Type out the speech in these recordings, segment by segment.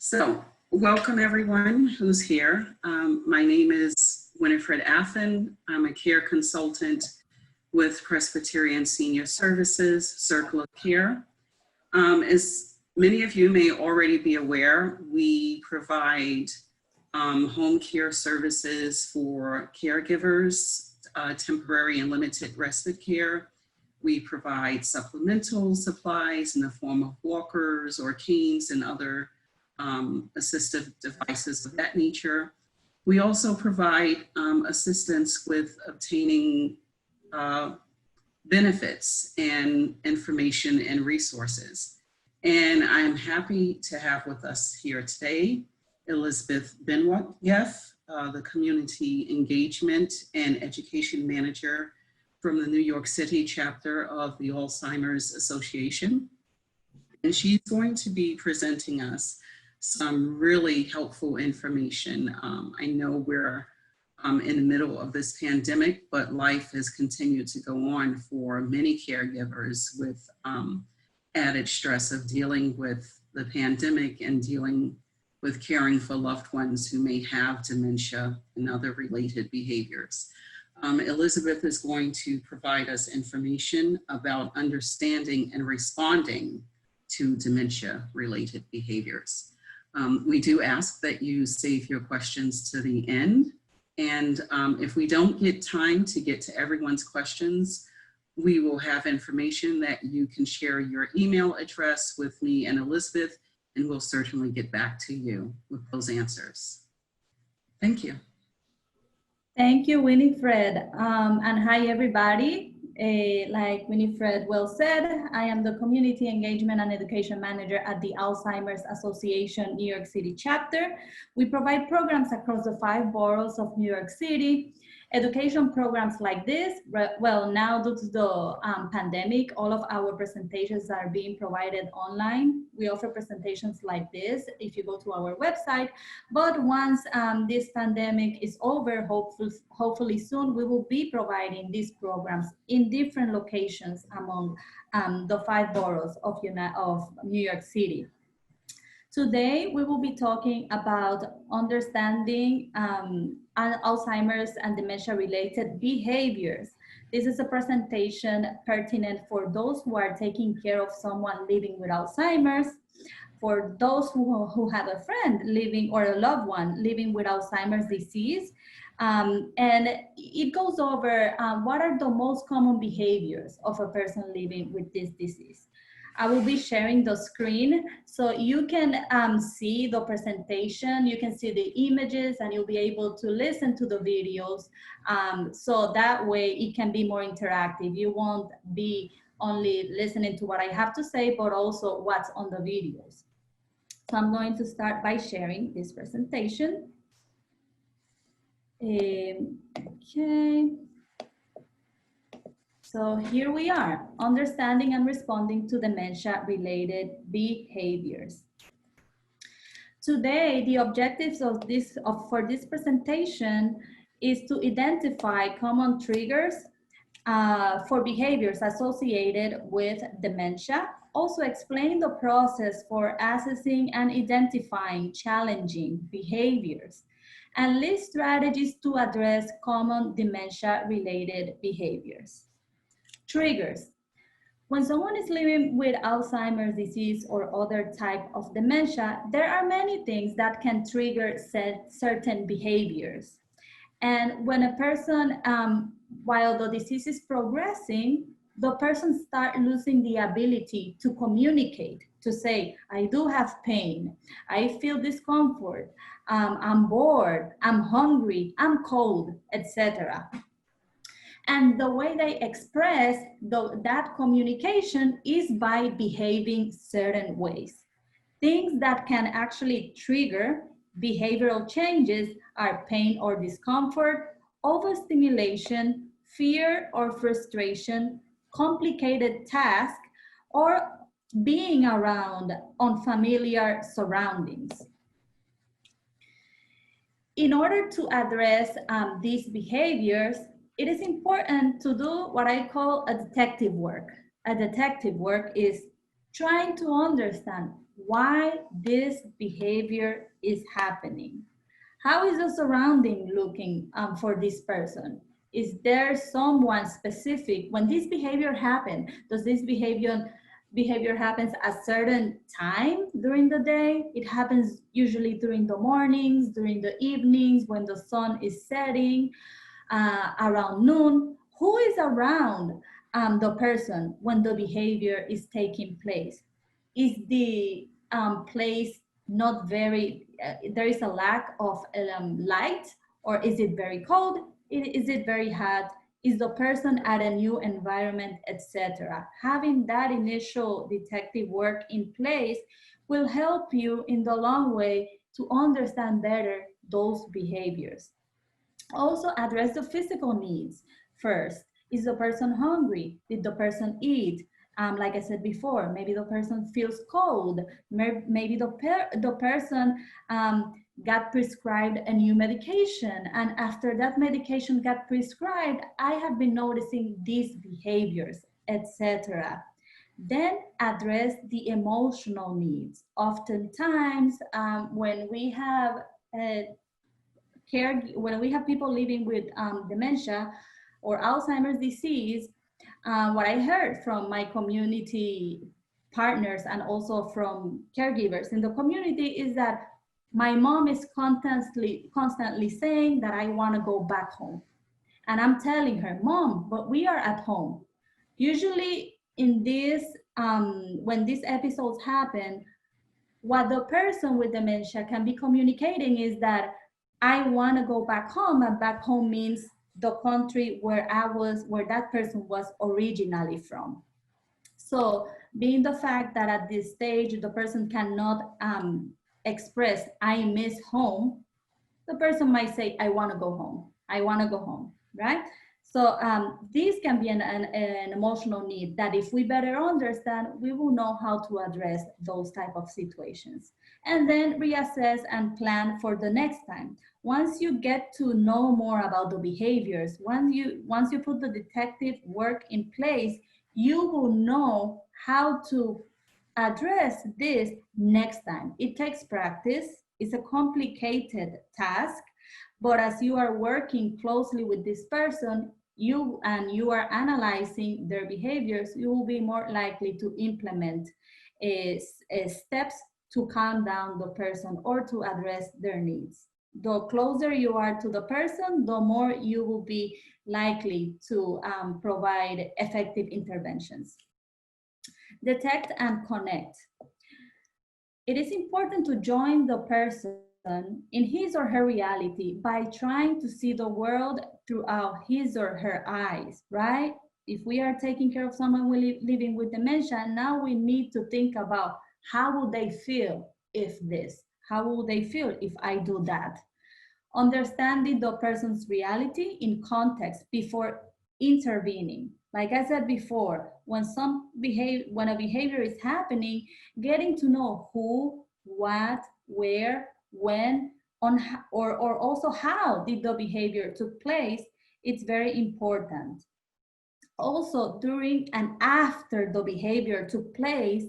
So, welcome everyone who's here. My name is Winifred Athen. I'm a care consultant with Presbyterian Senior Services, Circle of Care. As many of you may already be aware, we provide home care services for caregivers, temporary and limited respite care. We provide supplemental supplies in the form of walkers or canes and other assistive devices of that nature. We also provide assistance with obtaining benefits and information and resources. And I'm happy to have with us here today, Elizabeth Benoit, the Community Engagement and Education Manager from the New York City chapter of the Alzheimer's Association. And she's going to be presenting us some really helpful information. I know we're in the middle of this pandemic, but life has continued to go on for many caregivers with added stress of dealing with the pandemic and dealing with caring for loved ones who may have dementia and other related behaviors. Elizabeth is going to provide us information about understanding and responding to dementia-related behaviors. We do ask that you save your questions to the end. And if we don't get time to get to everyone's questions, we will have information that you can share your email address with me and Elizabeth, and we'll certainly get back to you with those answers. Thank you. Thank you, Winifred. And hi, everybody. Like Winifred well said, I am the Community Engagement and Education Manager at the Alzheimer's Association New York City chapter. We provide programs across the 5 boroughs of New York City. Education programs like this, well, now due to the pandemic, all of our presentations are being provided online. We offer presentations like this if you go to our website. But once this pandemic is over, hopefully soon, we will be providing these programs in different locations among the 5 boroughs of New York City. Today, we will be talking about understanding Alzheimer's and dementia-related behaviors. This is a presentation pertinent for those who are taking care of someone living with Alzheimer's, for those who have a friend living or a loved one living with Alzheimer's disease. And it goes over what are the most common behaviors of a person living with this disease. I will be sharing the screen so you can see the presentation, you can see the images, and you'll be able to listen to the videos. So that way it can be more interactive. You won't be only listening to what I have to say, but also what's on the videos. So I'm going to start by sharing this presentation. Okay. So here we are, understanding and responding to dementia-related behaviors. Today, the objectives for this presentation is to identify common triggers for behaviors associated with dementia, also explain the process for assessing and identifying challenging behaviors, and list strategies to address common dementia-related behaviors. Triggers. When someone is living with Alzheimer's disease or other type of dementia, there are many things that can trigger certain behaviors. And when a person, while the disease is progressing, the person starts losing the ability to communicate, to say, I do have pain, I feel discomfort, I'm bored, I'm hungry, I'm cold, etc. And the way they express that communication is by behaving certain ways. Things that can actually trigger behavioral changes are pain or discomfort, overstimulation, fear or frustration, complicated tasks, or being around unfamiliar surroundings. In order to address these behaviors, it is important to do what I call a detective work. A detective work is trying to understand why this behavior is happening. How is the surrounding looking for this person? Is there someone specific when this behavior happens? Does this behavior happens at certain time during the day? It happens usually during the mornings, during the evenings, when the sun is setting, around noon. Who is around the person when the behavior is taking place? Is the place not very, there is a lack of light, or is it very cold? Is it very hot? Is the person at a new environment, etc.? Having that initial detective work in place will help you in the long way to understand better those behaviors. Also address the physical needs first. Is the person hungry? Did the person eat? Like I said before, maybe the person feels cold. Maybe the person got prescribed a new medication. And after that medication got prescribed, I have been noticing these behaviors, etc. Then address the emotional needs. Oftentimes, when we have when we have people living with dementia or Alzheimer's disease, what I heard from my community partners and also from caregivers in the community is that my mom is constantly saying that I want to go back home. And I'm telling her, Mom, but we are at home. Usually in this, when these episodes happen, what the person with dementia can be communicating is that I want to go back home, and back home means the country where where that person was originally from. So being the fact that at this stage, the person cannot express, I miss home, the person might say, I want to go home. I want to go home, right? So this can be an emotional need that if we better understand, we will know how to address those type of situations. And then reassess and plan for the next time. Once you get to know more about the behaviors, once you put the detective work in place, you will know how to address this next time. It takes practice. It's a complicated task, but as you are working closely with this person, you are analyzing their behaviors, you will be more likely to implement steps to calm down the person or to address their needs. The closer you are to the person, the more you will be likely to provide effective interventions. Detect and connect. It is important to join the person in his or her reality by trying to see the world throughout his or her eyes, right? If we are taking care of someone living with dementia, now we need to think about how would they feel if this? How will they feel if I do that? Understanding the person's reality in context before intervening. Like I said before, when a behavior is happening, getting to know who, what, where, when, or also how did the behavior took place, it's very important. Also, during and after the behavior took place,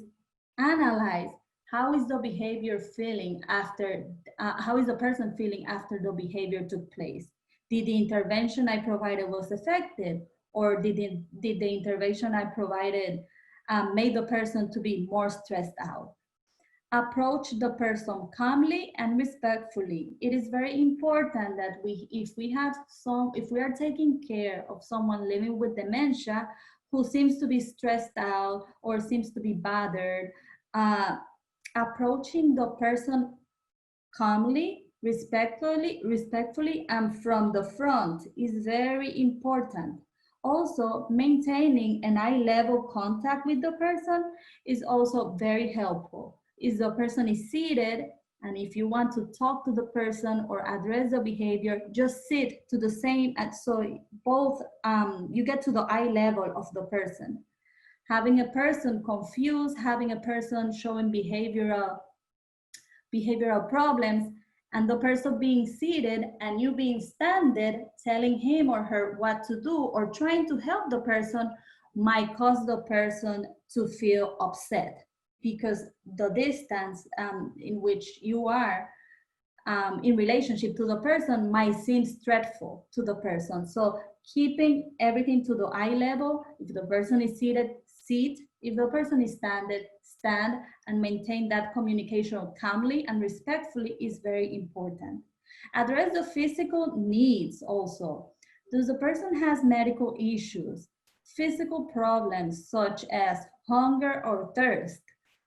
analyze how is the behavior feeling after, how is the person feeling after the behavior took place? Did the intervention I provided was effective, or did the intervention I provided made the person to be more stressed out? Approach the person calmly and respectfully. It is very important that if we are taking care of someone living with dementia who seems to be stressed out or seems to be bothered, approaching the person calmly, respectfully, and from the front is very important. Also, maintaining an eye-level contact with the person is also very helpful. If the person is seated, and if you want to talk to the person or address the behavior, just sit to the same, so both you get to the eye level of the person. Having a person confused, having a person showing behavioral problems, and the person being seated and you being standing, telling him or her what to do or trying to help the person might cause the person to feel upset. because the distance in which you are in relationship to the person might seem dreadful to the person. So keeping everything to the eye level. If the person is seated, sit. If the person is standing, stand, and maintain that communication calmly and respectfully is very important. Address the physical needs also. Does the person has medical issues, physical problems such as hunger or thirst,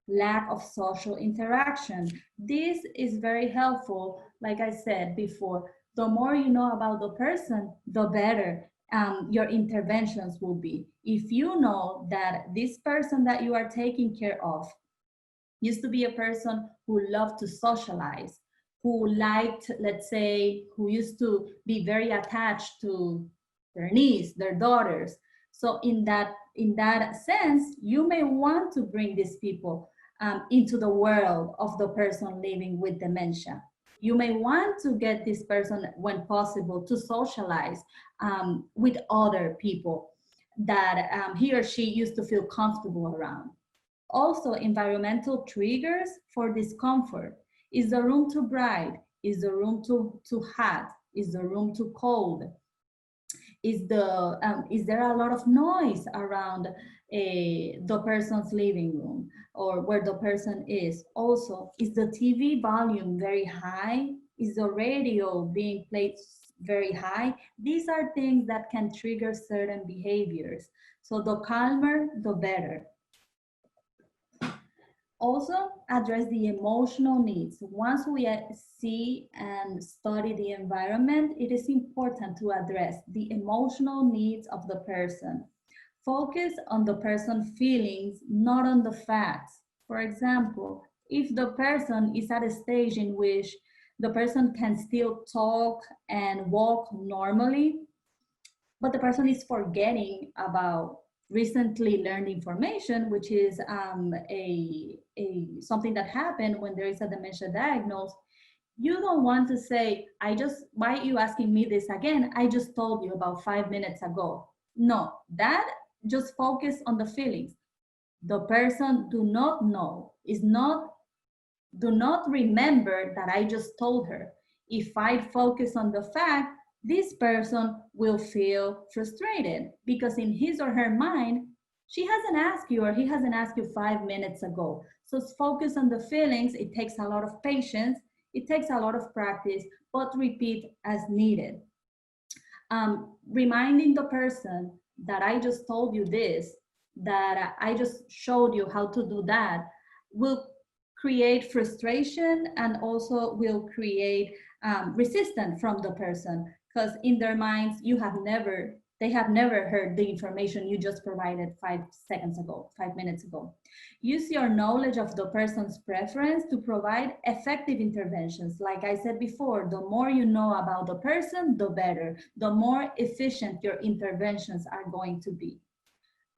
lack of social interaction? This is very helpful. Like I said before, the more you know about the person, the better your interventions will be. If you know that this person that you are taking care of used to be a person who loved to socialize, who liked, let's say, who used to be very attached to their niece, their daughters. So in that sense, you may want to bring these people into the world of the person living with dementia. You may want to get this person, when possible, to socialize with other people that he or she used to feel comfortable around. Also, environmental triggers for discomfort. Is the room too bright? Is the room too hot? Is the room too cold? Is there a lot of noise around the person's living room or where the person is? Also, is the TV volume very high? Is the radio being played very high? These are things that can trigger certain behaviors. So the calmer, the better. Also, address the emotional needs. Once we see and study the environment, it is important to address the emotional needs of the person. Focus on the person's feelings, not on the facts. For example, if the person is at a stage in which the person can still talk and walk normally, but the person is forgetting about recently learned information, which is something that happened when there is a dementia diagnosis, you don't want to say, why are you asking me this again? I just told you about 5 minutes ago. No, that just focus on the feelings. The person do not know, do not remember that I just told her. If I focus on the fact, this person will feel frustrated because in his or her mind, she hasn't asked you or he hasn't asked you 5 minutes ago. So focus on the feelings. It takes a lot of patience. It takes a lot of practice, but repeat as needed. Reminding the person that I just told you this, that I just showed you how to do that, will create frustration and also will create resistance from the person, because in their minds they have never heard the information you just provided 5 minutes ago. Use your knowledge of the person's preference to provide effective interventions. Like I said before, the more you know about the person, the better, the more efficient your interventions are going to be.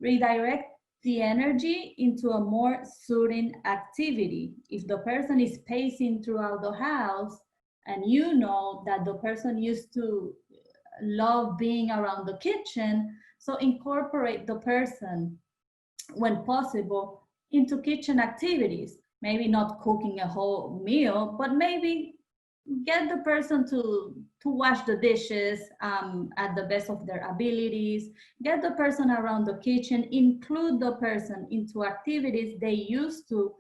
Redirect the energy into a more soothing activity. If the person is pacing throughout the house and you know that the person used to love being around the kitchen, so incorporate the person when possible into kitchen activities. Maybe not cooking a whole meal, but maybe get the person to wash the dishes at the best of their abilities. Get the person around the kitchen, include the person into activities they used to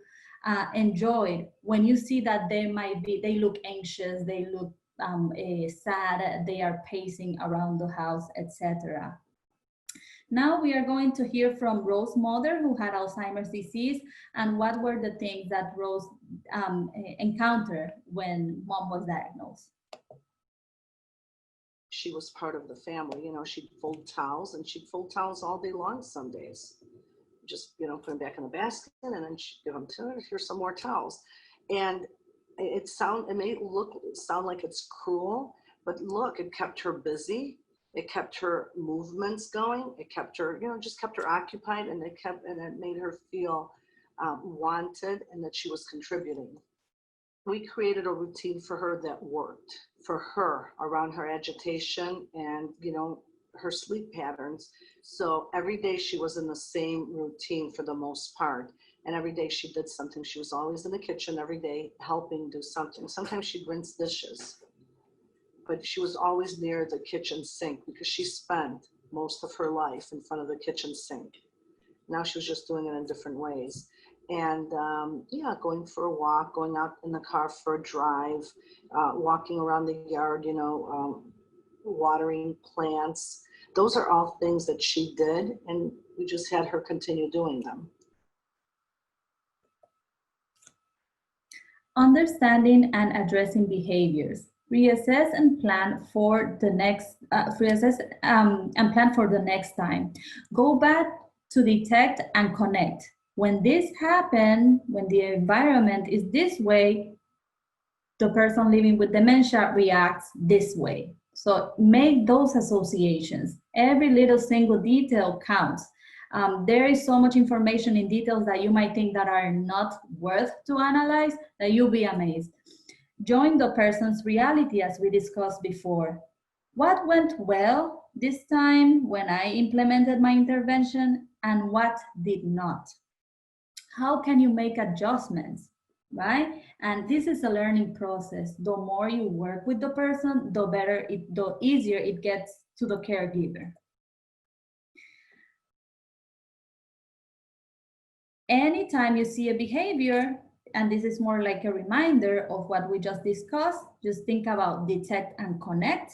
enjoy. When you see that they look anxious, they look sad, they are pacing around the house, etc. Now we are going to hear from Rose's mother, who had Alzheimer's disease, and what were the things that Rose encountered when mom was diagnosed. She was part of the family. You know, she'd fold towels, and she'd fold towels all day long some days. Just, you know, put them back in the basket, and then she'd give them to her, here's some more towels. And it may sound like it's cruel, but look, it kept her busy. It kept her movements going. It kept her, you know, just kept her occupied, and it made her feel wanted and that she was contributing. We created a routine for her that worked for her around her agitation and, you know, her sleep patterns. So every day she was in the same routine for the most part. And every day she did something. She was always in the kitchen every day helping do something. Sometimes she'd rinse dishes, but she was always near the kitchen sink because she spent most of her life in front of the kitchen sink. Now she was just doing it in different ways. And yeah, going for a walk, going out in the car for a drive, walking around the yard, you know, watering plants. Those are all things that she did, and we just had her continue doing them. Understanding and addressing behaviors. Reassess and plan for the next. And plan for the next time. Go back to detect and connect. When this happens, when the environment is this way, the person living with dementia reacts this way. So make those associations. Every little single detail counts. There is so much information in details that you might think that are not worth to analyze that you'll be amazed. Join the person's reality as we discussed before. What went well this time when I implemented my intervention and what did not? How can you make adjustments, right? And this is a learning process. The more you work with the person, the easier it gets to the caregiver. Anytime you see a behavior, and this is more like a reminder of what we just discussed, just think about detect and connect,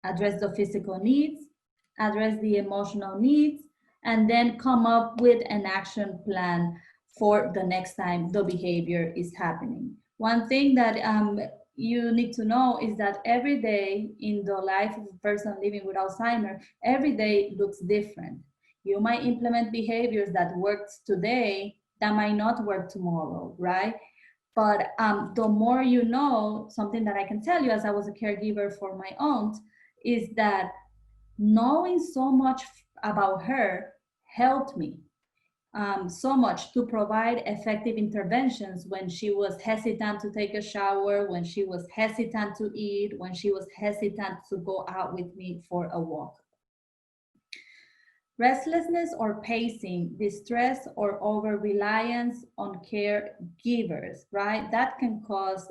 address the physical needs, address the emotional needs, and then come up with an action plan for the next time the behavior is happening. One thing that you need to know is that every day in the life of a person living with Alzheimer, every day looks different. You might implement behaviors that worked today that might not work tomorrow, right? But the more you know, something that I can tell you as I was a caregiver for my aunt, is that knowing so much about her helped me so much to provide effective interventions when she was hesitant to take a shower, when she was hesitant to eat, when she was hesitant to go out with me for a walk. Restlessness or pacing, distress or over-reliance on caregivers, right? That can cause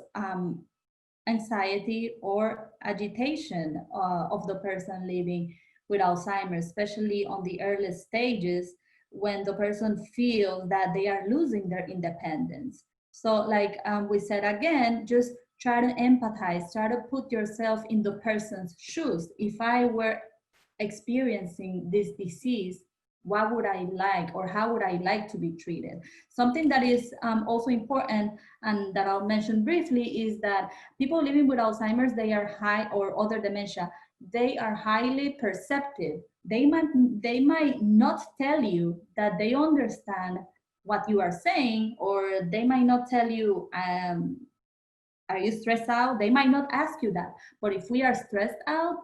anxiety or agitation of the person living with Alzheimer's, especially on the earliest stages when the person feels that they are losing their independence. So like we said again, just try to empathize, try to put yourself in the person's shoes. If I were experiencing this disease, what would I like, or how would I like to be treated? Something that is also important and that I'll mention briefly is that people living with Alzheimer's, they are high, or other dementia, they are highly perceptive. They might not tell you that they understand what you are saying, or they might not tell you, are you stressed out? They might not ask you that, but if we are stressed out,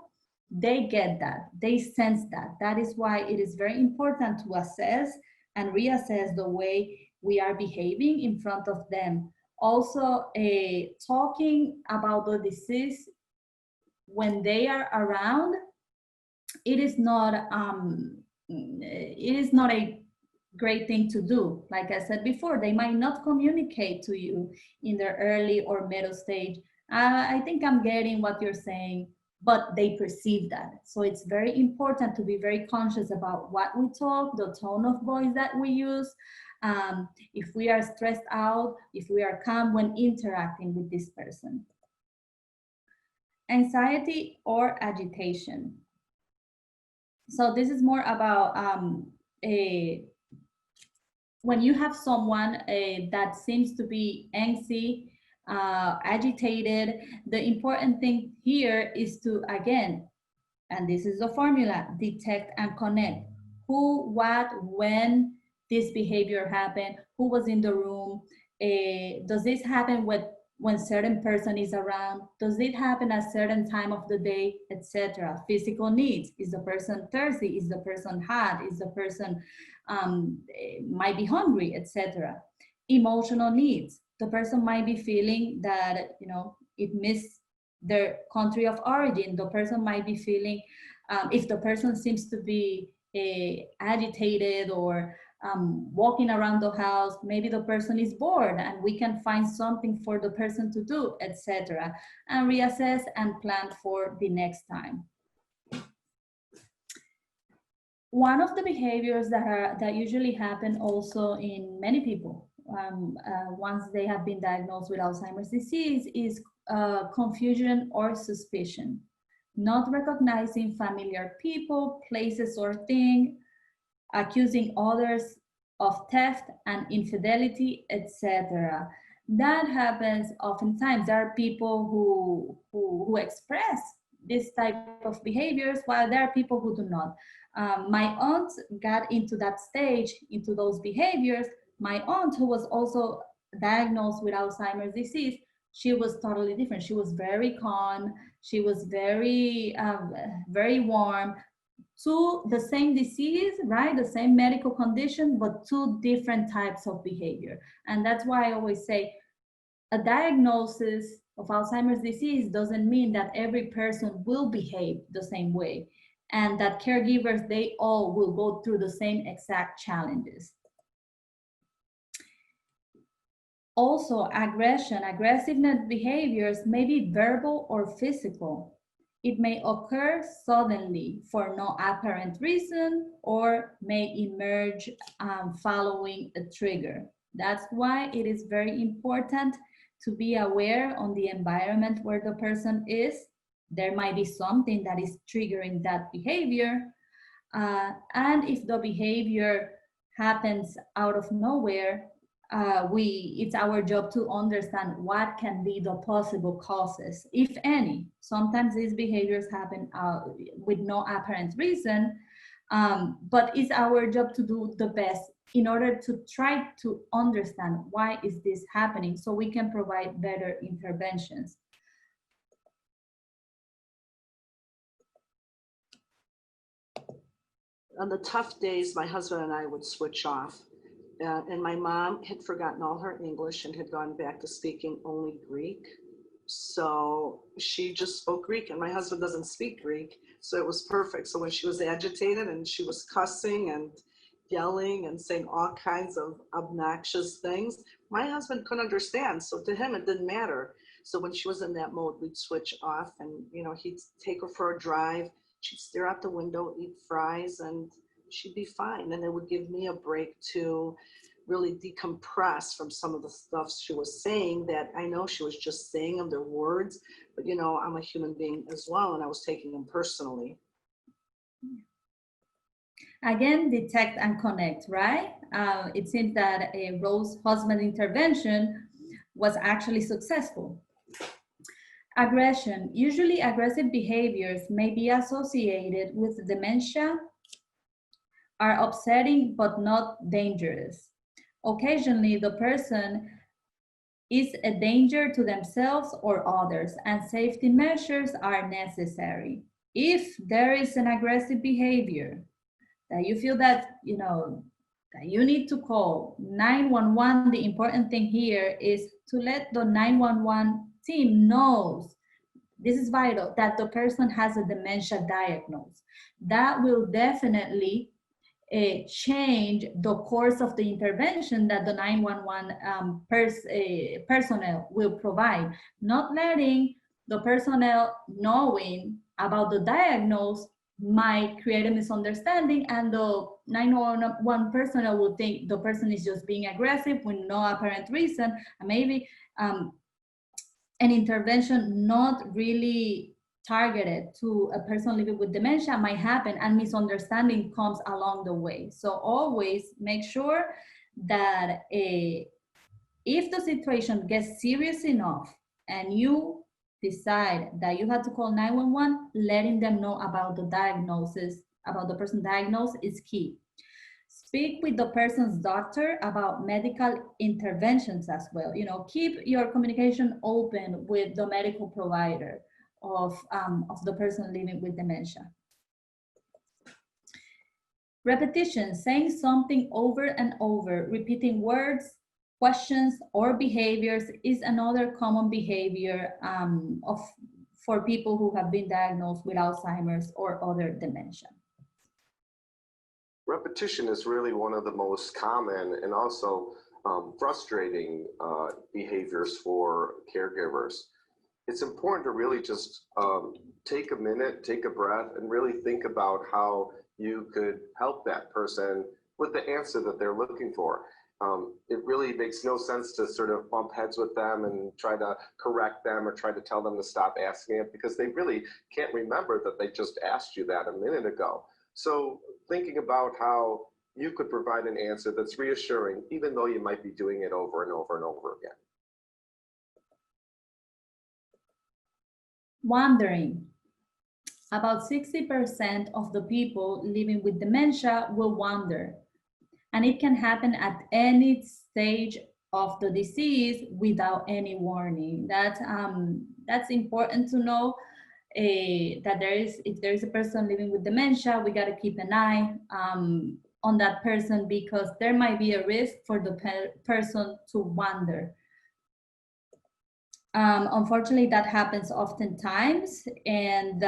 they get that, they sense that. That is why it is very important to assess and reassess the way we are behaving in front of them. Also, talking about the disease when they are around, it is not a great thing to do. Like I said before, they might not communicate to you in their early or middle stage. I think I'm getting what you're saying, but they perceive that. So it's very important to be very conscious about what we talk, the tone of voice that we use, if we are stressed out, if we are calm when interacting with this person. Anxiety or agitation. So this is more about when you have someone that seems to be angsty, agitated, the important thing here is to, again, and this is the formula, detect and connect. Who, what, when this behavior happened, who was in the room, does this happen when certain person is around, does it happen at certain time of the day, etc. Physical needs, is the person thirsty, is the person hot, is the person might be hungry, etc. Emotional needs, the person might be feeling that, you know, it missed their country of origin. The person might be feeling, if the person seems to be agitated or walking around the house. Maybe the person is bored and we can find something for the person to do, etc. And reassess and plan for the next time. One of the behaviors that usually happen also in many people once they have been diagnosed with Alzheimer's disease is confusion or suspicion, not recognizing familiar people, places, or things, accusing others of theft and infidelity, etc. That happens oftentimes. There are people who express this type of behaviors, while there are people who do not. My aunt got into that stage, into those behaviors. My aunt, who was also diagnosed with Alzheimer's disease, she was totally different. She was very calm. She was very, very warm. To the same disease, right? The same medical condition, but two different types of behavior. And that's why I always say a diagnosis of Alzheimer's disease doesn't mean that every person will behave the same way, and that caregivers, they all will go through the same exact challenges. Also, aggressiveness behaviors may be verbal or physical. It may occur suddenly for no apparent reason or may emerge following a trigger. That's why it is very important to be aware on the environment where the person is. There might be something that is triggering that behavior. And if the behavior happens out of nowhere, it's our job to understand what can be the possible causes, if any. Sometimes these behaviors happen with no apparent reason, but it's our job to do the best in order to try to understand why is this happening so we can provide better interventions. On the tough days, my husband and I would switch off. And my mom had forgotten all her English and had gone back to speaking only Greek. So she just spoke Greek, and my husband doesn't speak Greek. So it was perfect. So when she was agitated and she was cussing and yelling and saying all kinds of obnoxious things, my husband couldn't understand. So to him, it didn't matter. So when she was in that mode, we'd switch off and, you know, he'd take her for a drive. She'd stare out the window, eat fries, and she'd be fine. And it would give me a break to really decompress from some of the stuff she was saying that I know she was just saying them, their words, but you know, I'm a human being as well, and I was taking them personally. Again, detect and connect, right? It seems that Rose's husband intervention was actually successful. Aggression. Usually aggressive behaviors may be associated with dementia, are upsetting but not dangerous. Occasionally, the person is a danger to themselves or others, and safety measures are necessary. If there is an aggressive behavior that you feel that, you know, that you need to call 911, the important thing here is to let the 911 team knows, this is vital, that the person has a dementia diagnosis. That will definitely change the course of the intervention that the 911 personnel will provide. Not letting the personnel knowing about the diagnosis might create a misunderstanding, and the 911 personnel will think the person is just being aggressive with no apparent reason, and maybe an intervention not really targeted to a person living with dementia might happen, and misunderstanding comes along the way. So always make sure that if the situation gets serious enough and you decide that you have to call 911, letting them know about the diagnosis, about the person diagnosed, is key. Speak with the person's doctor about medical interventions as well. You know, keep your communication open with the medical provider of the person living with dementia. Repetition, saying something over and over, repeating words, questions, or behaviors is another common behavior for people who have been diagnosed with Alzheimer's or other dementia. Repetition is really one of the most common and also frustrating behaviors for caregivers. It's important to really just take a minute, take a breath, and really think about how you could help that person with the answer that they're looking for. It really makes no sense to sort of bump heads with them and try to correct them or try to tell them to stop asking it, because they really can't remember that they just asked you that a minute ago. So thinking about how you could provide an answer that's reassuring, even though you might be doing it over and over and over again. Wandering. About 60% of the people living with dementia will wander, and it can happen at any stage of the disease without any warning. That's important to know. That if there is a person living with dementia, we got to keep an eye on that person, because there might be a risk for the person to wander. Unfortunately, that happens oftentimes, and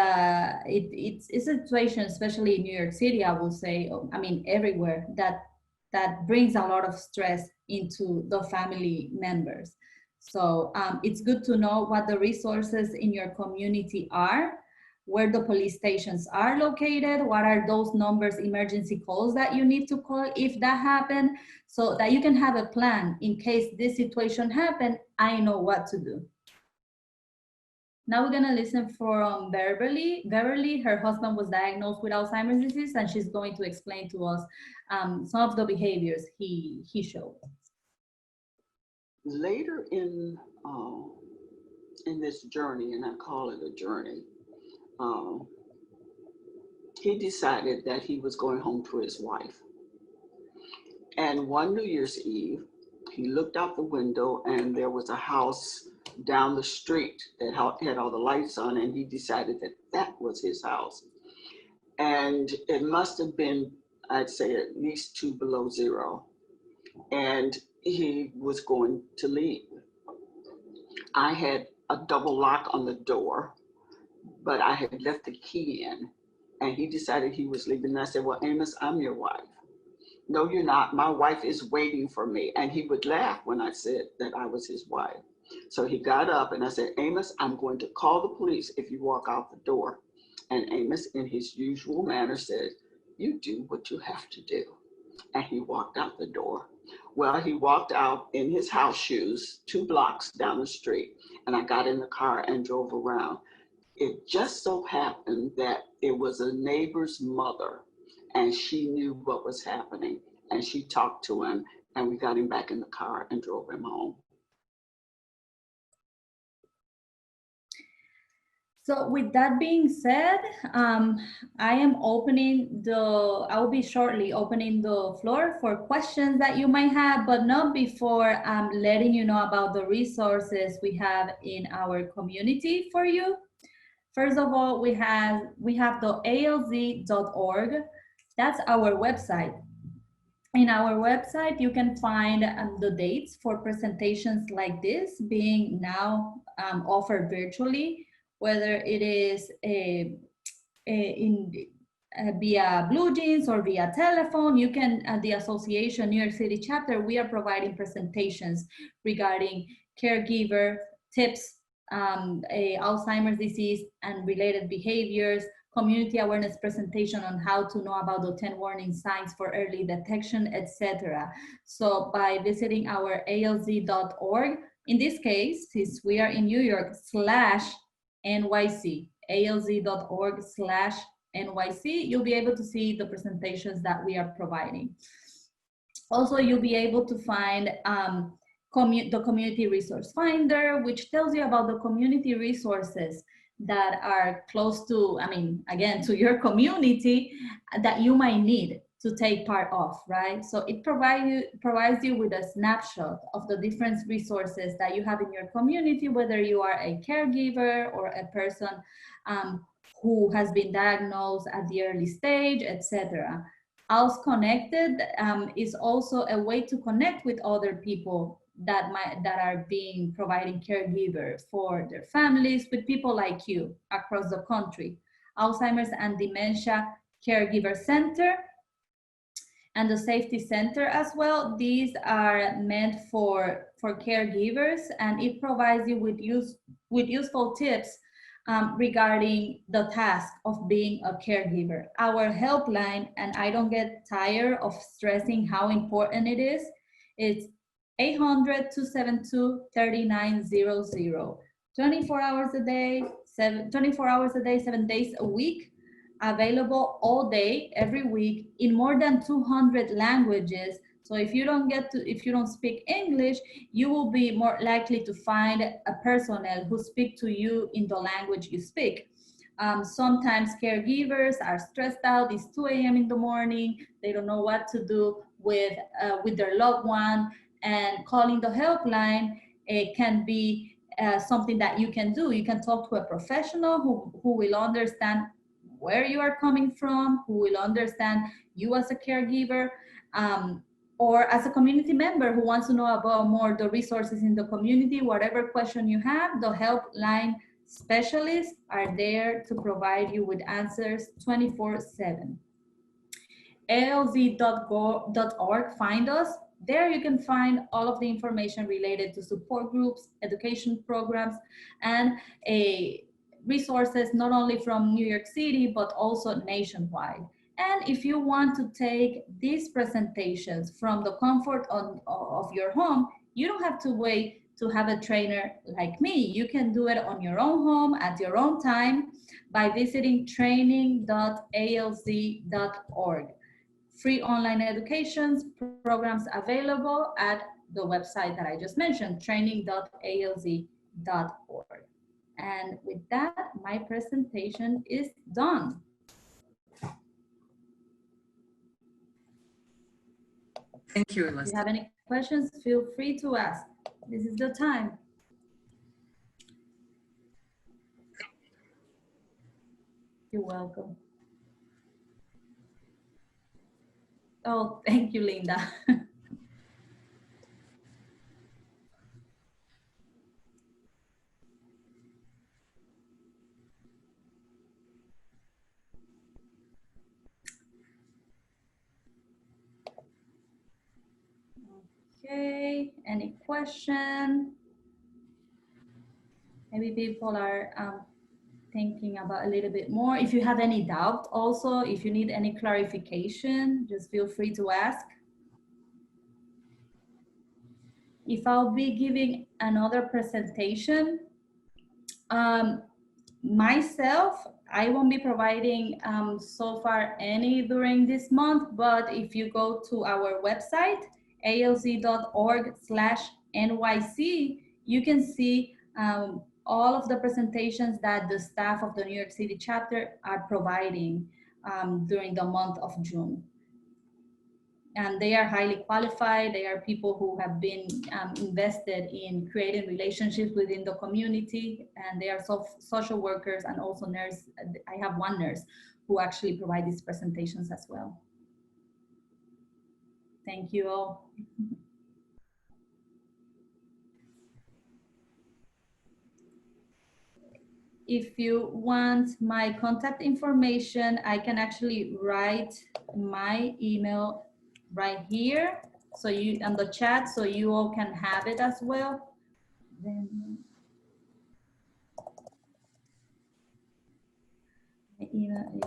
it's a situation, especially in New York City, I will say, I mean, everywhere, that brings a lot of stress into the family members. So it's good to know what the resources in your community are, where the police stations are located, what are those numbers, emergency calls that you need to call if that happened, so that you can have a plan in case this situation happened. I know what to do. Now we're gonna listen from Beverly. Beverly, her husband was diagnosed with Alzheimer's disease, and she's going to explain to us some of the behaviors he showed. Later in this journey, and I call it a journey, he decided that he was going home to his wife. And one New Year's Eve, he looked out the window and there was a house down the street that had all the lights on, and he decided that that was his house. And it must have been, I'd say, at least 2 below zero. And he was going to leave. I had a double lock on the door, but I had left the key in, and he decided he was leaving. And I said, well, Amos, I'm your wife. No, you're not. My wife is waiting for me. And he would laugh when I said that I was his wife. So he got up and I said, Amos, I'm going to call the police if you walk out the door. And Amos, in his usual manner, said, you do what you have to do. And he walked out the door. Well, he walked out in his house shoes 2 blocks down the street, and I got in the car and drove around. It just so happened that it was a neighbor's mother, and she knew what was happening, and she talked to him, and we got him back in the car and drove him home. So with that being said, I will be shortly opening the floor for questions that you might have, but not before letting you know about the resources we have in our community for you. First of all, we have the alz.org. That's our website. In our website, you can find the dates for presentations like this being now offered virtually, whether it is via Blue Jeans or via telephone. You can, at the association New York City chapter, we are providing presentations regarding caregiver tips, Alzheimer's disease and related behaviors, community awareness presentation on how to know about the 10 warning signs for early detection, etc. So by visiting our alz.org, in this case, since we are in New York, /NYC, alz.org/NYC, you'll be able to see the presentations that we are providing. Also, you'll be able to find the Community Resource Finder, which tells you about the community resources that are close to, again, to your community that you might need to take part of, right? So it provides you with a snapshot of the different resources that you have in your community, whether you are a caregiver or a person who has been diagnosed at the early stage, etc. ALS Connected is also a way to connect with other people that are providing caregiver for their families, with people like you across the country. Alzheimer's and Dementia Caregiver Center and the safety center as well. These are meant for caregivers, and it provides you with useful tips regarding the task of being a caregiver. Our helpline, and I don't get tired of stressing how important it is, it's 800-272-3900. 24 hours a day, 7 days a week, available all day, every week, in more than 200 languages. So if you don't speak English, you will be more likely to find a personnel who speak to you in the language you speak. Sometimes caregivers are stressed out. It's 2 a.m. in the morning. They don't know what to do with their loved one, and calling the helpline can be something that you can do. You can talk to a professional who will understand where you are coming from, who will understand you as a caregiver, or as a community member who wants to know about more the resources in the community. Whatever question you have, the helpline specialists are there to provide you with answers 24/7. alz.org, find us. There you can find all of the information related to support groups, education programs, and resources not only from New York City, but also nationwide. And if you want to take these presentations from the comfort of your home, you don't have to wait to have a trainer like me. You can do it on your own home at your own time by visiting training.alz.org. Free online educations programs available at the website that I just mentioned, training.alz.org. And with that, my presentation is done. Thank you, If Elizabeth. you have any questions, feel free to ask. This is the time. You're welcome. Oh, thank you, Linda. Okay, any question? Maybe people are thinking about a little bit more. If you have any doubt also, if you need any clarification, just feel free to ask. If I'll be giving another presentation, myself, I won't be providing so far any during this month, but if you go to our website, alz.org/NYC, you can see all of the presentations that the staff of the New York City chapter are providing during the month of June. And they are highly qualified. They are people who have been invested in creating relationships within the community, and they are social workers and also nurse. I have one nurse who actually provide these presentations as well. Thank you all. If you want my contact information, I can actually write my email right here, so you on the chat, so you all can have it as well. Then my email is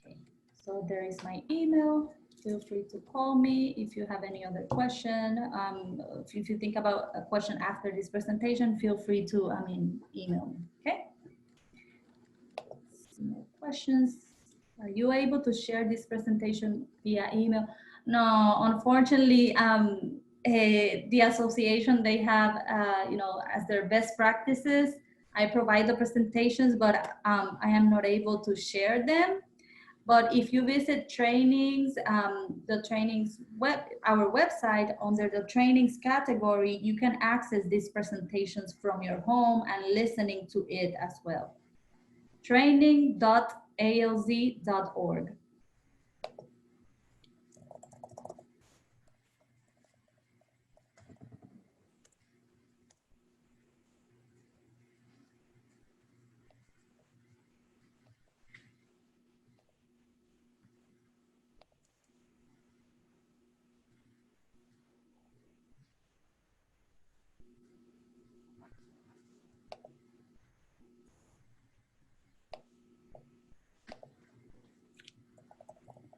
okay. So there is my email. Feel free to call me if you have any other question. If you think about a question after this presentation, feel free to, email me, okay? Some more questions. Are you able to share this presentation via email? No, unfortunately, the association, they have, as their best practices, I provide the presentations, but I am not able to share them. But if you visit trainings, our website, under the trainings category, you can access these presentations from your home and listening to it as well. Training.alz.org.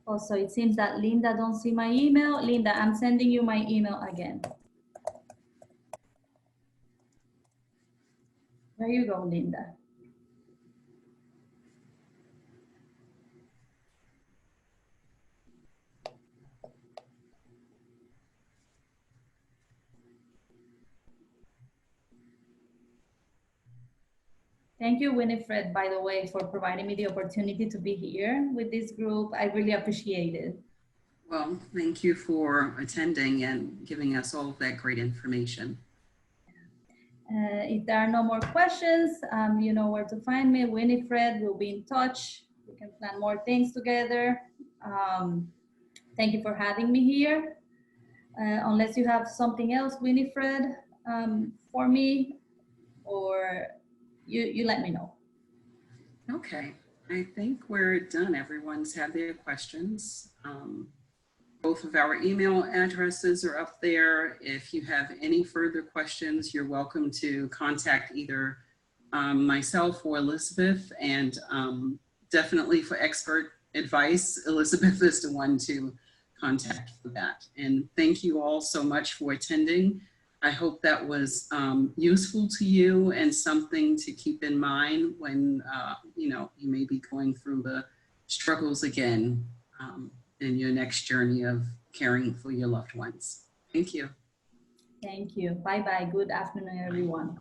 Also, it seems that Linda don't see my email. Linda, I'm sending you my email again. There you go, Linda. Thank you, Winifred, by the way, for providing me the opportunity to be here with this group. I really appreciate it. Well, thank you for attending and giving us all of that great information. If there are no more questions, you know where to find me. Winifred will be in touch. We can plan more things together. Thank you for having me here. Unless you have something else, Winifred, for me, or you let me know. Okay, I think we're done. Everyone's had their questions. Both of our email addresses are up there. If you have any further questions, you're welcome to contact either myself or Elizabeth, and definitely for expert advice, Elizabeth is the one to contact for that. And thank you all so much for attending. I hope that was useful to you and something to keep in mind when you know, you may be going through the struggles again in your next journey of caring for your loved ones. Thank you. Thank you. Bye-bye. Good afternoon, everyone.